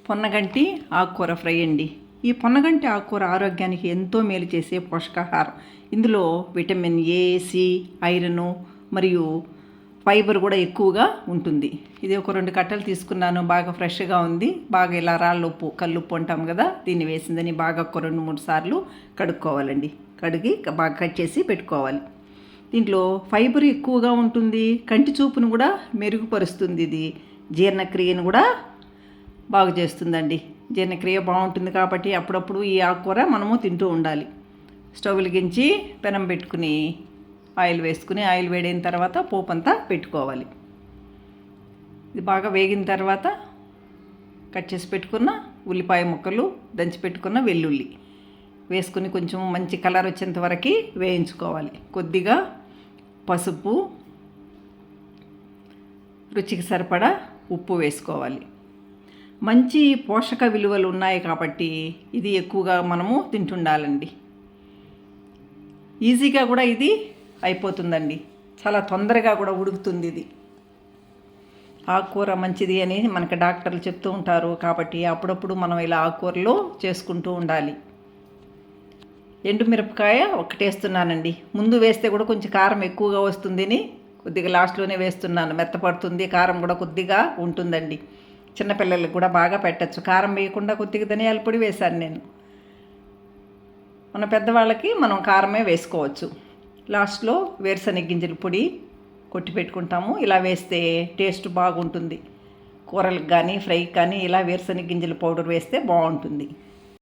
పొన్నగంటి ఆకుకూర ఫ్రై అండి. ఈ పొన్నగంటి ఆకుకూర ఆరోగ్యానికి ఎంతో మేలు చేసే పోషకాహారం. ఇందులో విటమిన్ ఏ, సి, ఐరన్ మరియు ఫైబర్ కూడా ఎక్కువగా ఉంటుంది. ఇది ఒక 2 కట్టలు తీసుకున్నాను. బాగా ఫ్రెష్గా ఉంది. బాగా ఇలా రాళ్ళుప్పు, కల్లుప్పు అంటాం కదా, దీన్ని వేసిందని బాగా ఒక 2-3 సార్లు కడుక్కోవాలండి. కడిగి బాగా కట్ చేసి పెట్టుకోవాలి. దీంట్లో ఫైబర్ ఎక్కువగా ఉంటుంది. కంటి చూపును కూడా మెరుగుపరుస్తుంది. ఇది జీర్ణక్రియను కూడా బాగు చేస్తుందండి. జీర్ణక్రియ బాగుంటుంది కాబట్టి అప్పుడప్పుడు ఈ ఆకుకూర మనము తింటూ ఉండాలి. స్టవ్ వెలిగించి పెనం పెట్టుకుని ఆయిల్ వేసుకుని, ఆయిల్ వేడైన తర్వాత పోపు అంతా పెట్టుకోవాలి. ఇది బాగా వేగిన తర్వాత కట్ చేసి పెట్టుకున్న ఉల్లిపాయ ముక్కలు, దంచి పెట్టుకున్న వెల్లుల్లి వేసుకుని కొంచెం మంచి కలర్ వచ్చేంత వరకు వేయించుకోవాలి. కొద్దిగా పసుపు, రుచికి సరిపడా ఉప్పు వేసుకోవాలి. మంచి పోషక విలువలు ఉన్నాయి కాబట్టి ఇది ఎక్కువగా మనము తింటుండాలండి. ఈజీగా కూడా ఇది అయిపోతుందండి. చాలా తొందరగా కూడా ఉడుకుతుంది. ఇది ఆకుకూర మంచిది అని మనకు డాక్టర్లు చెప్తూ ఉంటారు కాబట్టి అప్పుడప్పుడు మనం ఇలా ఆకుకూరలు చేసుకుంటూ ఉండాలి. ఎండుమిరపకాయ ఒకటి వేస్తున్నానండి. ముందు వేస్తే కూడా కొంచెం కారం ఎక్కువగా వస్తుందని కొద్దిగా లాస్ట్లోనే వేస్తున్నాను. మెత్తపడుతుంది, కారం కూడా కొద్దిగా ఉంటుందండి. చిన్నపిల్లలకు కూడా బాగా పెట్టచ్చు. కారం వేయకుండా కొద్దిగా ధనియాల పొడి వేశాను నేను. మన పెద్దవాళ్ళకి మనం కారమే వేసుకోవచ్చు. లాస్ట్లో వేరుశనగ గింజల పొడి కొట్టి పెట్టుకుంటాము. ఇలా వేస్తే టేస్ట్ బాగుంటుంది. కూరలకు కానీ ఫ్రైకి కానీ ఇలా వేరుశనగ గింజల పౌడర్ వేస్తే బాగుంటుంది.